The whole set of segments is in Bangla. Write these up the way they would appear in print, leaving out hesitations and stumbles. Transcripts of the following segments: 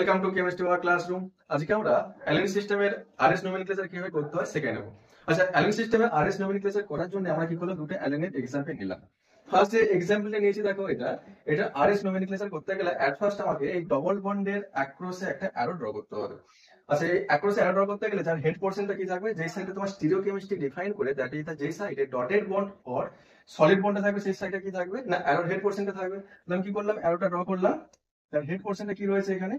Welcome to chemistry war classroom. আজকে আমরা অ্যালিন সিস্টেমের আরএস নোমেনক্লেচার কিভাবে করতে হয় শিখে নেব। আচ্ছা, অ্যালিন সিস্টেমের আরএস নোমেনক্লেচার করার জন্য আমরা কি করলাম, দুটো অ্যালিনের এক্সাম্পল নিলাম। ফার্স্ট যে এক্সাম্পলটা নিয়েছি দেখো, এটা আরএস নোমেনক্লেচার করতে গেলে এট ফার্স্ট আমাকে এই ডবল বন্ডের অ্যাক্রসে একটা অ্যারো ড্র করতে হবে। আচ্ছা, এই অ্যাক্রসে অ্যারো ড্র করতে গেলে যার হেড পোর্শনটা কি থাকবে, যেই সাইডে তোমার স্টিরিওকেমিস্ট্রি ডিফাইন করে দ্যাট ইজ যেই সাইডে ডটেড বন্ড অর সলিড বন্ডটা থাকবে, সেই সাইডে কি থাকবে না অ্যারোর হেড পোর্শনটা থাকবে। আমি কি করলাম, অ্যারোটা ড্র করলাম, তার হেড পোর্শনটা কি রয়েছে এখানে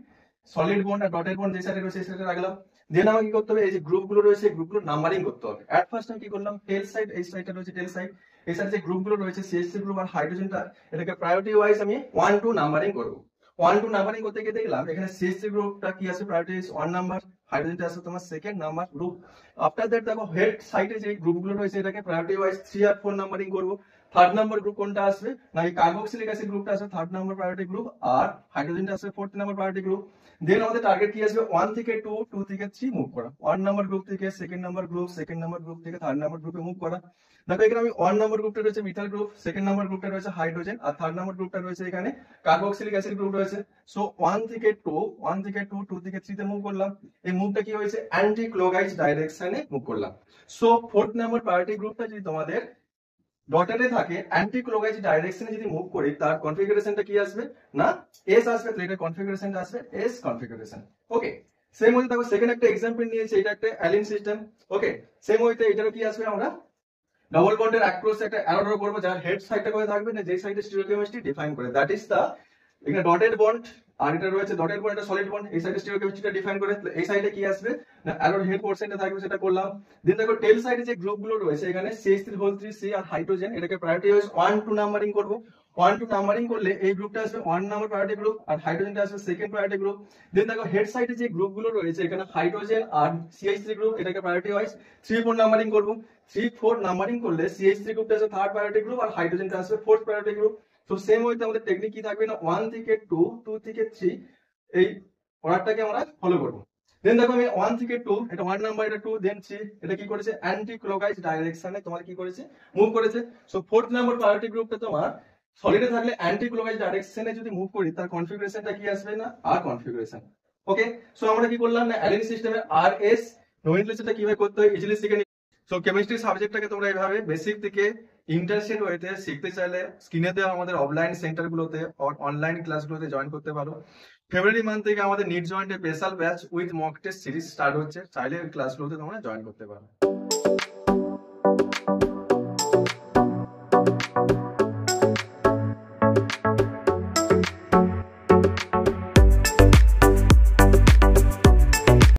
সলিড বন্ড আর ডটেড বন্ড যে সাইডে রয়েছে সেই সাইডে রাখলাম। দেন আমাকে কি করতে হবে, এই যে গ্রুপগুলো রয়েছে গ্রুপগুলো নাম্বারিং করতে হবে। এট ফার্স্ট আমি কি করলাম, টেল সাইড, এই সাইডটা রয়েছে টেল সাইড, এই সাইডে যে গ্রুপগুলো রয়েছে সিএসসি গ্রুপ আর হাইড্রোজেনটা, এটাকে প্রায়োরিটি ওয়াইজ আমি 1 2 নাম্বারিং করব। 1 2 নাম্বারিং করতে গিয়ে দেখলাম এখানে সিএসসি গ্রুপটা কি আছে, প্রায়োরিটি ইজ 1 নাম্বার, হাইড্রোজেনটা আছে তোমার second number group. After that দেখো হেড সাইডে যে গ্রুপগুলো রয়েছে এটাকে প্রায়োরিটি ওয়াইজ 3 আর 4 নাম্বারিং করব। থার্ড নাম্বার গ্রুপ কোনটা আসবে না, এই কার্বক্সিলিক অ্যাসিড গ্রুপটা আসবে থার্ড নাম্বার প্রায়োরিটি গ্রুপ, আর হাইড্রোজেনটা আসবে ফোর্থ নাম্বার প্রায়োরিটি গ্রুপ। দেন আমাদের টার্গেট কি আসবে, 1 থেকে 2, 2 থেকে 3 মুভ করা। 1 নাম্বার গ্রুপ থেকে second number group, second number group থেকে থার্ড নাম্বার গ্রুপে মুভ করা। দেখো এখানে আমি 1 নাম্বার গ্রুপটা রয়েছে মিথাইল গ্রুপ, সেকেন্ড নাম্বার গ্রুপটা রয়েছে হাইড্রোজেন, আর থার্ড নাম্বার গ্রুপটা রয়েছে এখানে কার্বক্সিলিক অ্যাসিড গ্রুপ রয়েছে। সো 1 থেকে 2, 2 থেকে 3 তে মুভ করলাম। এই মুভটা কি হয়েছে, অ্যান্টি ক্লকওয়াইজ ডাইরেকশনে মুভ করলাম। সো ফোর্থ নাম্বার প্রায়োরিটি গ্রুপটা যদি তোমাদের ডটেডে থাকে, অ্যান্টি ক্লকওয়াইজ ডাইরেকশনে যদি মুভ করি, তার কনফিগারেশনটা কি আসবে না এস আসবে, তো এটার কনফিগারেশনটা আসবে এস কনফিগারেশন। ওকে, সেম ওয়ে দেখো সেকেন্ড একটা एग्जांपल নিয়েছি, এটা একটা অ্যালিন সিস্টেম। ওকে, সেম ওয়েতে এটারও কি আসবে, আমরা ডাবল বন্ডের অ্যাক্রসে একটা অ্যারো ড্র করব, যার হেড সাইডটা কোথায় থাকবে না যেই সাইডে স্টিরিওকেমিস্ট্রি ডিফাইন করে, দ্যাট ইজ দা এখানে ডটেড বন্ড, আর এটা রয়েছে ডটেড বন্ড, এটা সলিড বন্ড, এই সাইডে স্টিরিওকেমিস্ট্রিটা ডিফাইন করে, এই সাইডে কি আসবে না অ্যারোর হেড পোর্শনটা থাকবে, সেটা করলাম। দেন দেখো টেল সাইডে যে গ্রুপগুলো রয়েছে এখানে CH3 আর হাইড্রোজেন, এটাকে প্রায়োরিটি ওয়াইজ 1 2 নাম্বারিং করব। 1 2 নাম্বারিং করলে এই গ্রুপটা আসবে 1 নাম্বার প্রায়োরিটি গ্রুপ, আর হাইড্রোজেনটা আসবে সেকেন্ড প্রায়োরিটি গ্রুপ। দেন দেখো হেড সাইডে যে গ্রুপগুলো রয়েছে এখানে হাইড্রোজেন আর CH3 গ্রুপ, এটাকে প্রায়োরিটি ওয়াইজ 3 4 নাম্বারিং করব। 3 4 নাম্বারিং করলে CH3 গ্রুপটা আসবে থার্ড প্রায়োরিটি গ্রুপ, আর হাইড্রোজেনটা আসবে ফোর্থ প্রায়োরিটি গ্রুপ। তো সেম ওয়েতে আমাদের টেকনিক কি থাকবে না 1 থেকে 2, 2 থেকে 3 এই অর্ডারটাকে আমরা ফলো করব। দেন দেখো আমি 1 থেকে 2, এটা 1 নাম্বার, এটা 2, দেন 3, এটা কি করেছে অ্যান্টি ক্লকওয়াইজ ডাইরেকশনে তোমার কি করেছে মুভ করেছে। সো ফোর্থ নাম্বার প্রায়োরিটি গ্রুপটা তোমার সলিডে থাকলে অ্যান্টি ক্লকওয়াইজ ডাইরেকশনে যদি মুভ করি, তার কনফিগারেশনটা কি আসবে না আর কনফিগারেশন। ওকে, সো আমরা কি করলাম না অ্যালিন সিস্টেমের আরএস নোমেনক্লেচারটা কিভাবে করতে হয় ইজিলি শিখে নিই। সো কেমিস্ট্রি সাবজেক্টটাকে তোমরা এইভাবে বেসিক থেকে ইন্টারেস্টেড ওয়েতে শিখতে চাইলে স্ক্রিনে দেওয়া আমাদের অফলাইন সেন্টারগুলোতে আর অনলাইন ক্লাসগুলোতে জয়েন করতে পারো। ফেব্রুয়ারি মান্থ থেকে আমাদের নিট জয়েন্টের special batch with mock test series start হচ্ছে, চাইলে ক্লাসগুলোতে তোমরা জয়েন করতে পারো।